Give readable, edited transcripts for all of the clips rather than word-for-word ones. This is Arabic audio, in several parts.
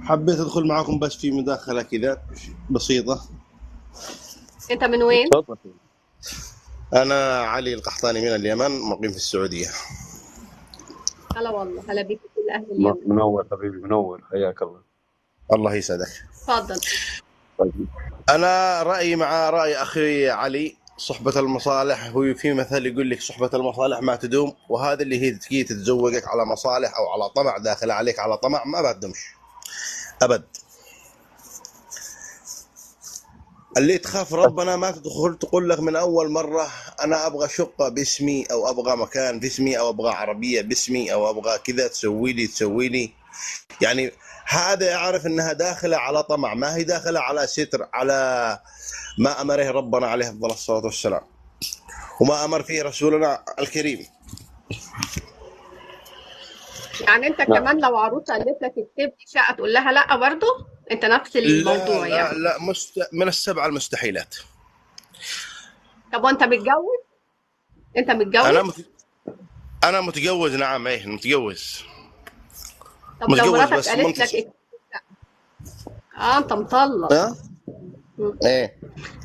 حبيت ادخل معاكم بس في مداخله كذا بسيطه. انت من وين؟ تفضل. انا علي القحطاني من اليمن، مقيم في السعوديه. هلا والله، هلا بيك كل اهل اليمن. منور حبيبي، منور، حياك الله. الله يسعدك. اتفضل. طيب. انا رايي مع راي اخي علي. صحبة المصالح، هو في مثل يقول لك صحبة المصالح ما تدوم، وهذا اللي هي تجي تتزوجك على مصالح او على طمع، داخل عليك على طمع ما بتدومش ابد. اللي تخاف ربنا ما تدخل تقول لك من اول مره انا ابغى شقه باسمي، او ابغى مكان باسمي، او ابغى عربيه باسمي، او ابغى كذا تسوي لي. يعني هذا يعرف انها داخله على طمع، ما هي داخله على ستر، على ما امره ربنا عليه افضل الصلاه والسلام، وما امر فيه رسولنا الكريم. يعني انت نعم. كمان لو عروسه قالت لك اكتب لي شقه تقول لها لا برضه؟ انت نفس لا الموضوع لا يعني. لا، من السبع المستحيلات. طب وانت متجوز؟ انت انا متجوز؟ مت... انا متجوز، نعم، ايه متجوز. طب لو متجوز مراتك بس قالت لك منتصر. اكتب. اه انت مطلق. ها؟ مم. ايه.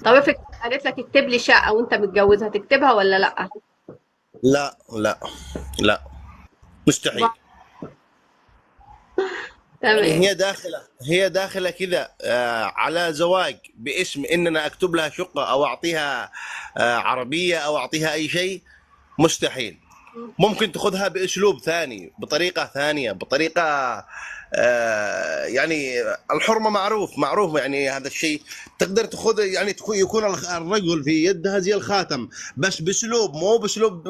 طب افرض قالت لك اكتب لي شقه وانت متجوز، هتكتبها ولا لا؟ لا لا لا، مستحيل. يعني تمام. هي داخله كذا على زواج باسم اننا اكتب لها شقه، او اعطيها عربيه، او اعطيها اي شيء. مستحيل. مم. ممكن تاخذها باسلوب ثاني، بطريقه ثانيه، بطريقه يعني الحرمه معروف يعني هذا الشيء. تقدر تاخذ يعني يكون الرجل في يدها زي الخاتم، بس باسلوب، مو باسلوب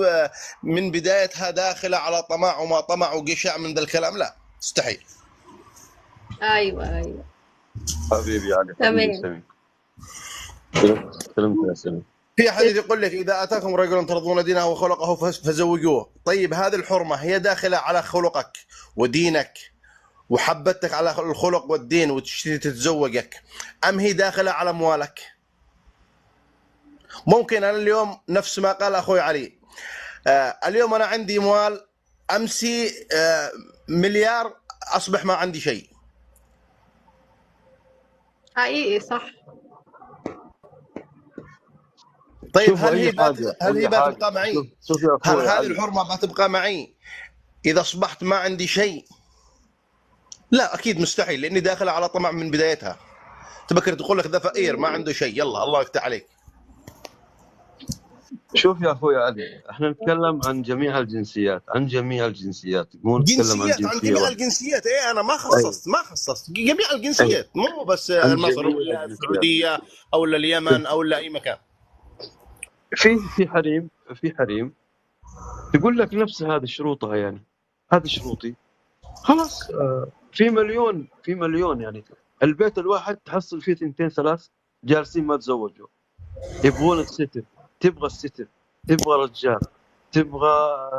من بدايتها داخله على طمع وما طمع وقشع من ذا الكلام، لا مستحيل. ايوه ايوه. حبيبي علي، حبيبي تمام. سمي. سلمت يا سمي. في حديث يقول لك اذا اتاكم رجل ترضون دينه وخلقه فزوجوه. طيب هذه الحرمه هي داخله على خلقك ودينك، وحبتك على الخلق والدين وتشتري تتزوجك، ام هي داخله على اموالك؟ ممكن انا اليوم نفس ما قال اخوي علي، اليوم انا عندي اموال، امسي مليار اصبح ما عندي شيء. حقيقي صح. طيب شوفوا اي حاجه، هل هي اي حاجه. بتبقى شوف معي؟ شوف يا هل اخوي هذه علي. الحرمه بتبقى معي اذا اصبحت ما عندي شيء؟ لا اكيد مستحيل، لاني داخله على طمع من بدايتها. تبكر تقول لك ذا فقير ما عنده شيء، يلا الله يفتح عليك. شوف يا اخوي علي، احنا نتكلم عن جميع الجنسيات، عن جميع الجنسيات، مو نتكلم عن جنسيات، عن جنسيه جميع واحده. الجنسيات. ايه انا ايوه، ما خصصت جميع ايوه، الجنسيات، مو بس عن مصر جميع ولا الجنسيات. السعوديه او اليمن او اي مكان. في حريم، في حريم تقول لك نفس هذه شروطها، يعني هذه شروطي، خلاص. في مليون يعني. البيت الواحد تحصل فيه ثنتين ثلاث جالسين ما تزوجوا، يبغون الستر. تبغى الستر، تبغى رجال، تبغى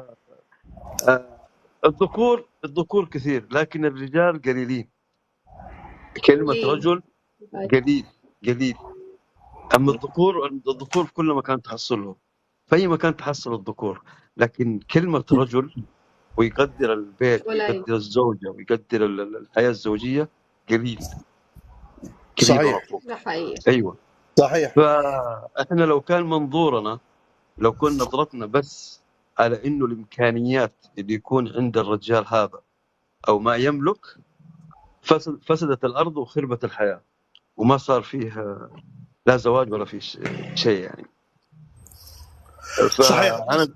الذكور كثير لكن الرجال قليلين. كلمة قليل. رجل قليل، قليل. أما الذكور في كل مكان تحصلهم، في أي مكان تحصل الذكور. لكن كلمة رجل ويقدر البيت قليل. ويقدر الزوجة ويقدر الحياة الزوجية قليل، قليل صحيح. ورقم. ده حقيقي. أيوة. صحيح. فإحنا لو كان منظورنا، لو كنا نظرتنا بس على إنه الإمكانيات اللي يكون عند الرجال هذا أو ما يملك، فسدت الأرض وخربت الحياة، وما صار فيه لا زواج ولا فيه شيء يعني. صحيح. فأنا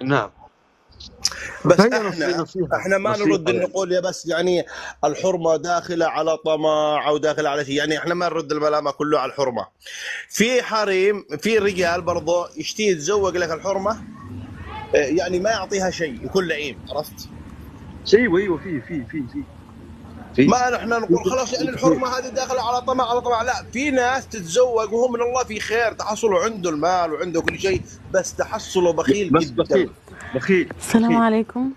نعم. بس فهي نصيحة، احنا ما نرد نصيحة يعني. نقول يا بس يعني الحرمه داخله على طمع او داخله على شيء، يعني احنا ما نرد الملامه كله على الحرمه. في حريم، في رجال برضه يشتي يتزوج لك الحرمه، يعني ما يعطيها شيء، يكون لئيم، عرفت؟ أيوة، في ما نحن نقول خلاص يعني كثير. الحرمه هذه داخله على طمع على طمع، لا، في ناس تتزوج وهو من الله في خير، تحصلوا عنده المال وعنده كل شيء، بس تحصله بخيل بس جدا. بخيل، بخيل، السلام بخيل. عليكم.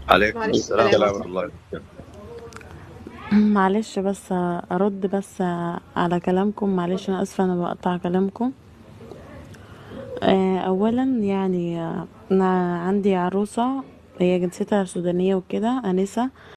عليكم وعليكم السلام السلام السلام. ورحمة ورحمة الله الله. وبركاته. معلش بس ارد بس على كلامكم، معلش انا اسفه انا بقطع كلامكم. اولا يعني انا عندي عروسه، هي جنسيتها سودانيه وكده، انسه.